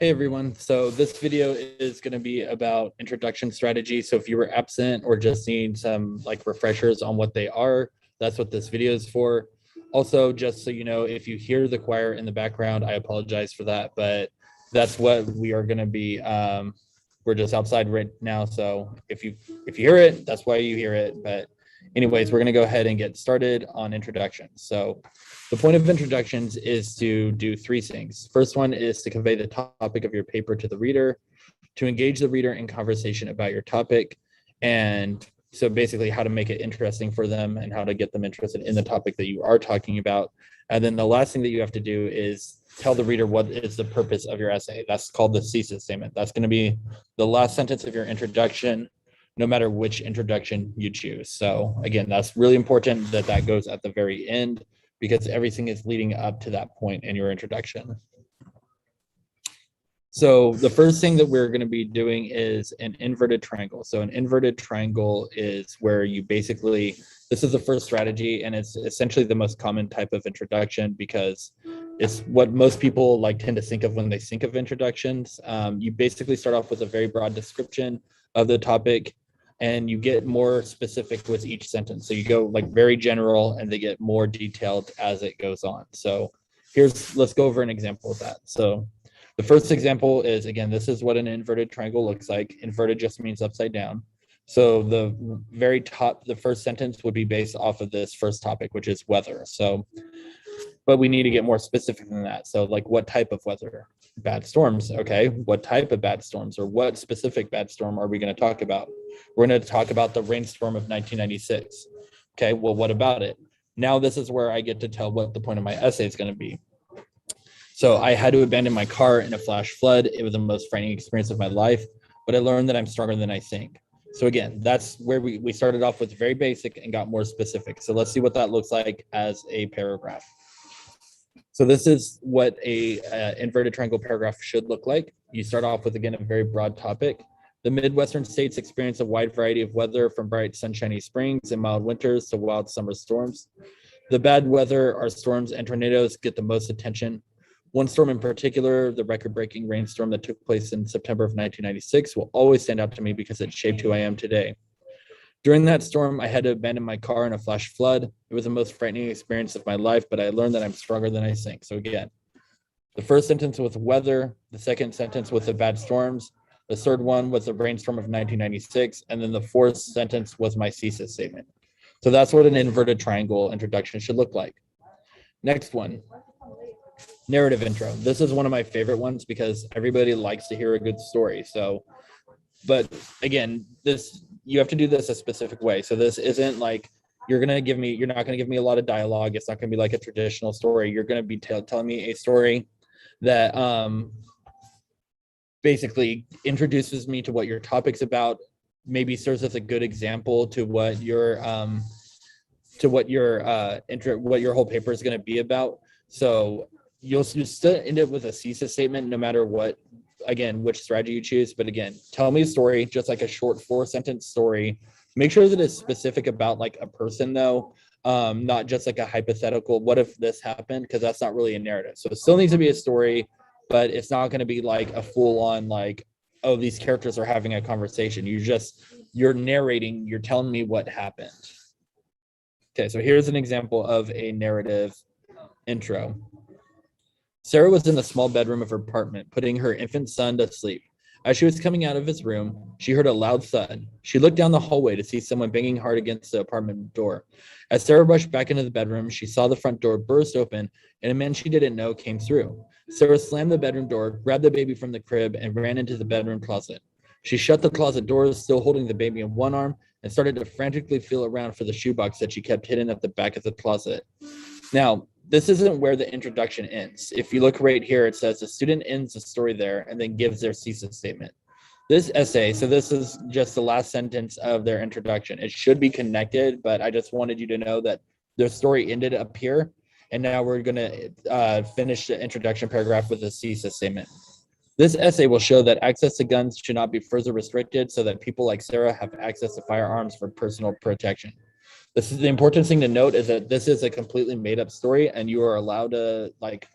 Hey everyone, so this video is going to be about introduction strategy. So if you were absent or just need some like refreshers on what they are, that's what this video is for. Also, just so you know, if you hear the choir in the background, I apologize for that, but that's what we are going to be. We're just outside right now, so if you hear it, that's why you hear it. But anyways, we're going to go ahead and get started on introductions. So the point of introductions is to do three things. First one is to convey the topic of your paper to the reader, to engage the reader in conversation about your topic, and so basically how to make it interesting for them and how to get them interested in the topic that you are talking about. And then the last thing that you have to do is tell the reader what is the purpose of your essay. That's called the thesis statement. That's going to be the last sentence of your introduction, no matter which introduction you choose. So again, that's really important that that goes at the very end, because everything is leading up to that point in your introduction. So the first thing that we're going to be doing is an inverted triangle. So an inverted triangle is where you basically, this is the first strategy, and it's essentially the most common type of introduction because it's what most people like tend to think of when they think of introductions. You basically start off with a very broad description of the topic, and you get more specific with each sentence. So you go like very general and they get more detailed as it goes on. So let's go over an example of that. So the first example is, again, this is what an inverted triangle looks like. Inverted just means upside down. So the very top, the first sentence would be based off of this first topic, which is weather. So, but we need to get more specific than that. So like what type of weather? Bad storms. Okay. What type of bad storms, or what specific bad storm are we going to talk about? We're going to talk about the rainstorm of 1996. Okay. Well, what about it? Now this is where I get to tell what the point of my essay is going to be. So I had to abandon my car in a flash flood. It was the most frightening experience of my life, but I learned that I'm stronger than I think. So again, that's where we started off with very basic and got more specific. So let's see what that looks like as a paragraph. So this is what a inverted triangle paragraph should look like. You start off with, again, a very broad topic. The Midwestern states experience a wide variety of weather, from bright sunshiny springs and mild winters to wild summer storms. The bad weather, our storms and tornadoes, get the most attention. One storm in particular, the record-breaking rainstorm that took place in September of 1996, will always stand out to me because it shaped who I am today. During that storm, I had to abandon my car in a flash flood. It was the most frightening experience of my life, but I learned that I'm stronger than I think. So again, the first sentence was weather, the second sentence was the bad storms, the third one was the rainstorm of 1996, and then the fourth sentence was my thesis statement. So that's what an inverted triangle introduction should look like. Next one. Narrative intro. This is one of my favorite ones because everybody likes to hear a good story. So, but again, you have to do this a specific way. So this isn't like you're not going to give me a lot of dialogue. It's not going to be like a traditional story. You're going to be telling me a story that basically introduces me to what your topic's about, maybe serves as a good example to what your whole paper is going to be about. So you'll still end up with a thesis statement no matter what, again, which strategy you choose. But again, tell me a story, just like a short 4-sentence story. Make sure that it's specific about like a person though, not just like a hypothetical, what if this happened? Because that's not really a narrative. So it still needs to be a story, but it's not going to be like a full on like, oh, these characters are having a conversation. You're narrating, you're telling me what happened. Okay, so here's an example of a narrative intro. Sarah was in the small bedroom of her apartment, putting her infant son to sleep. As she was coming out of his room, she heard a loud thud. She looked down the hallway to see someone banging hard against the apartment door. As Sarah rushed back into the bedroom, she saw the front door burst open, and a man she didn't know came through. Sarah slammed the bedroom door, grabbed the baby from the crib, and ran into the bedroom closet. She shut the closet doors, still holding the baby in one arm, and started to frantically feel around for the shoebox that she kept hidden at the back of the closet. Now, this isn't where the introduction ends. If you look right here, it says the student ends the story there and then gives their thesis statement. This essay, so this is just the last sentence of their introduction. It should be connected, but I just wanted you to know that their story ended up here. And now we're going to finish the introduction paragraph with a thesis statement. This essay will show that access to guns should not be further restricted so that people like Sarah have access to firearms for personal protection. This is the important thing to note, is that this is a completely made up story and you are allowed to like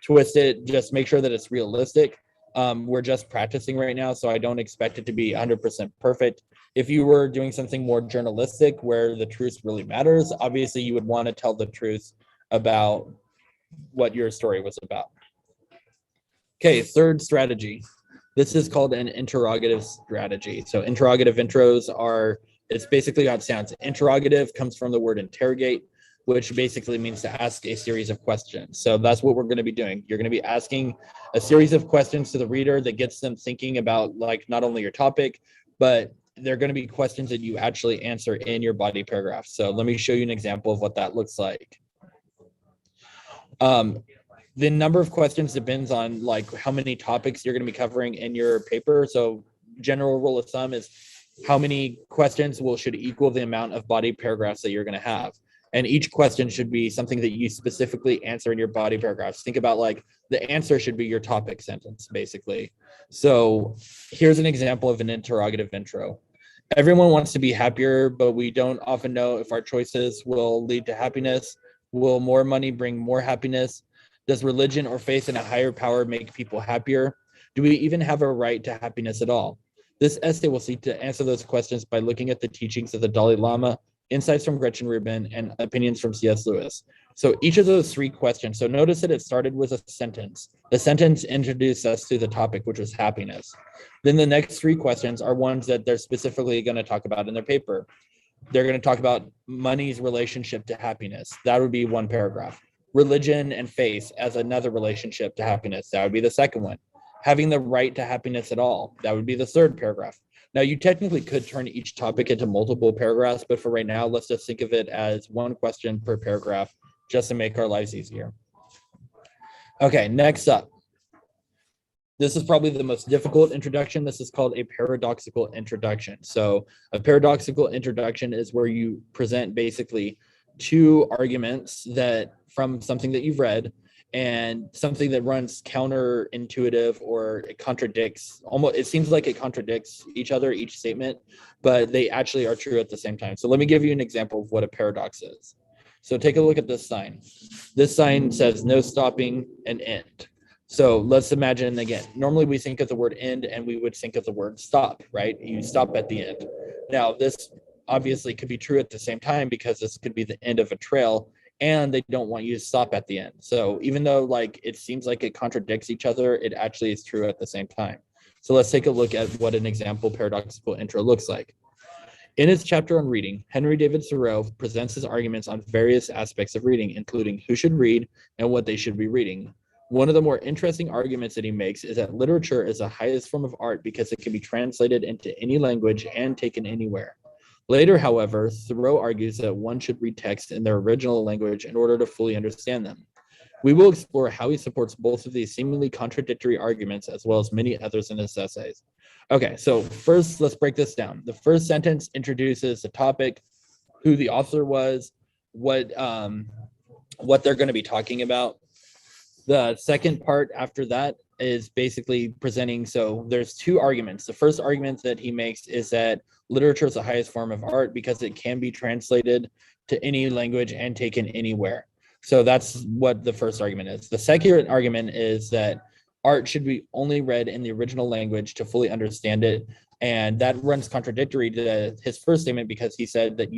twist it. Just make sure that it's realistic. We're just practicing right now, so I don't expect it to be 100% perfect. If you were doing something more journalistic where the truth really matters, obviously you would want to tell the truth about what your story was about. Okay, third strategy. This is called an interrogative strategy. So interrogative intros are, it's basically how it sounds. Interrogative comes from the word interrogate, which basically means to ask a series of questions. So that's what we're going to be doing. You're going to be asking a series of questions to the reader that gets them thinking about like not only your topic, but they're going to be questions that you actually answer in your body paragraph. So let me show you an example of what that looks like. The number of questions depends on like how many topics you're going to be covering in your paper. So general rule of thumb is how many questions should equal the amount of body paragraphs that you're going to have. And each question should be something that you specifically answer in your body paragraphs. Think about like the answer should be your topic sentence, basically. So here's an example of an interrogative intro. Everyone wants to be happier, but we don't often know if our choices will lead to happiness. Will more money bring more happiness? Does religion or faith in a higher power make people happier? Do we even have a right to happiness at all? This essay will seek to answer those questions by looking at the teachings of the Dalai Lama, insights from Gretchen Rubin, and opinions from C.S. Lewis. So each of those three questions, so notice that it started with a sentence. The sentence introduced us to the topic, which was happiness. Then the next three questions are ones that they're specifically going to talk about in their paper. They're going to talk about money's relationship to happiness. That would be one paragraph. Religion and faith as another relationship to happiness. That would be the second one. Having the right to happiness at all. That would be the third paragraph. Now, you technically could turn each topic into multiple paragraphs, but for right now, let's just think of it as one question per paragraph just to make our lives easier. Okay, next up. This is probably the most difficult introduction. This is called a paradoxical introduction. So a paradoxical introduction is where you present basically two arguments that from something that you've read and something that runs counterintuitive or it contradicts, almost it seems like it contradicts each other, each statement, but they actually are true at the same time. So let me give you an example of what a paradox is. So take a look at this sign. This sign says no stopping and end. So let's imagine again, normally we think of the word end and we would think of the word stop, right? You stop at the end. Now this obviously could be true at the same time because this could be the end of a trail and they don't want you to stop at the end. So even though like it seems like it contradicts each other, it actually is true at the same time. So let's take a look at what an example paradoxical intro looks like. In his chapter on reading, Henry David Thoreau presents his arguments on various aspects of reading, including who should read and what they should be reading. One of the more interesting arguments that he makes is that literature is the highest form of art because it can be translated into any language and taken anywhere. Later, however, Thoreau argues that one should read texts in their original language in order to fully understand them. We will explore how he supports both of these seemingly contradictory arguments as well as many others in his essays. Okay, so first, let's break this down. The first sentence introduces the topic, who the author was, what they're going to be talking about. The second part after that is basically presenting, so there's two arguments. The first argument that he makes is that literature is the highest form of art because it can be translated to any language and taken anywhere. So that's what the first argument is. The second argument is that art should be only read in the original language to fully understand it. And that runs contradictory to his first statement because he said that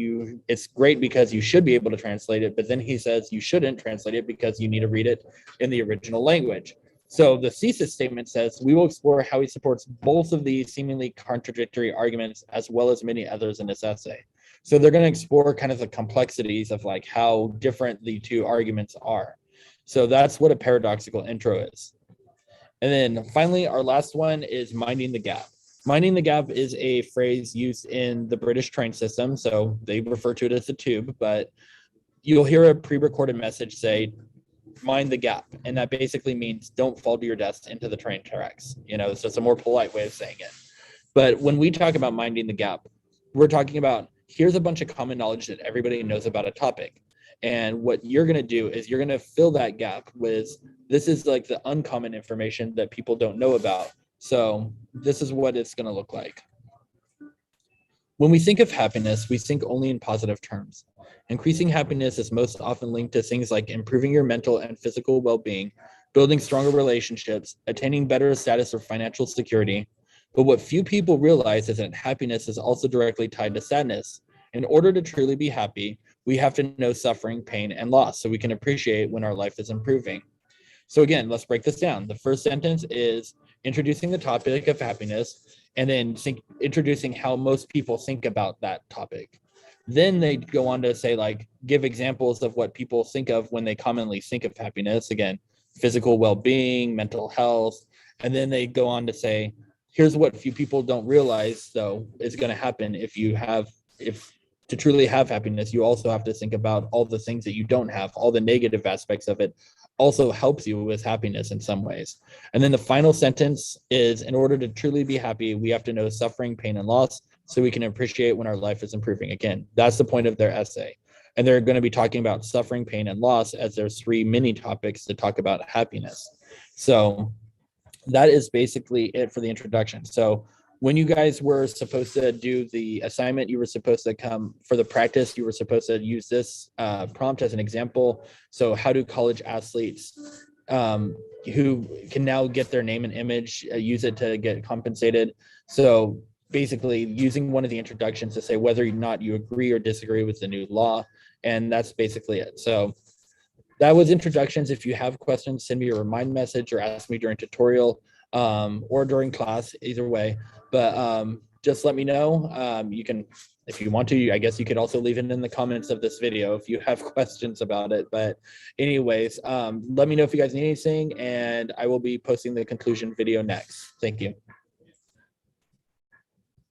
it's great because you should be able to translate it, but then he says you shouldn't translate it because you need to read it in the original language. So the thesis statement says, we will explore how he supports both of these seemingly contradictory arguments as well as many others in this essay. So they're going to explore kind of the complexities of like how different the two arguments are. So that's what a paradoxical intro is. And then finally, our last one is minding the gap. Minding the gap is a phrase used in the British train system. So they refer to it as the tube, but you'll hear a pre-recorded message say, mind the gap. And that basically means don't fall to your death into the train tracks. You know, it's just a more polite way of saying it. But when we talk about minding the gap, we're talking about here's a bunch of common knowledge that everybody knows about a topic. And what you're going to do is you're going to fill that gap with, this is like the uncommon information that people don't know about. So this is what it's going to look like. When we think of happiness, we think only in positive terms. Increasing happiness is most often linked to things like improving your mental and physical well-being, building stronger relationships, attaining better status or financial security. But what few people realize is that happiness is also directly tied to sadness. In order to truly be happy, we have to know suffering, pain, and loss so we can appreciate when our life is improving. So again, let's break this down. The first sentence is introducing the topic of happiness, and then introducing how most people think about that topic. Then they go on to say, like, give examples of what people think of when they commonly think of happiness. Again, physical well-being, mental health. And then they go on to say, here's what few people don't realize, though, is going to happen if to truly have happiness, you also have to think about all the things that you don't have, all the negative aspects of it also helps you with happiness in some ways. And then the final sentence is, in order to truly be happy, we have to know suffering, pain, and loss so we can appreciate when our life is improving. Again, that's the point of their essay. And they're going to be talking about suffering, pain, and loss as there's 3 mini topics to talk about happiness. So that is basically it for the introduction. So when you guys were supposed to do the assignment, you were supposed to come for the practice, you were supposed to use this prompt as an example. So how do college athletes who can now get their name and image, use it to get compensated? So basically using one of the introductions to say whether or not you agree or disagree with the new law. And that's basically it. So that was introductions. If you have questions, send me a remind message or ask me during tutorial or during class, either way. But just let me know. You can, if you want to, I guess you could also leave it in the comments of this video if you have questions about it. But anyways, let me know if you guys need anything, and I will be posting the conclusion video next. Thank you.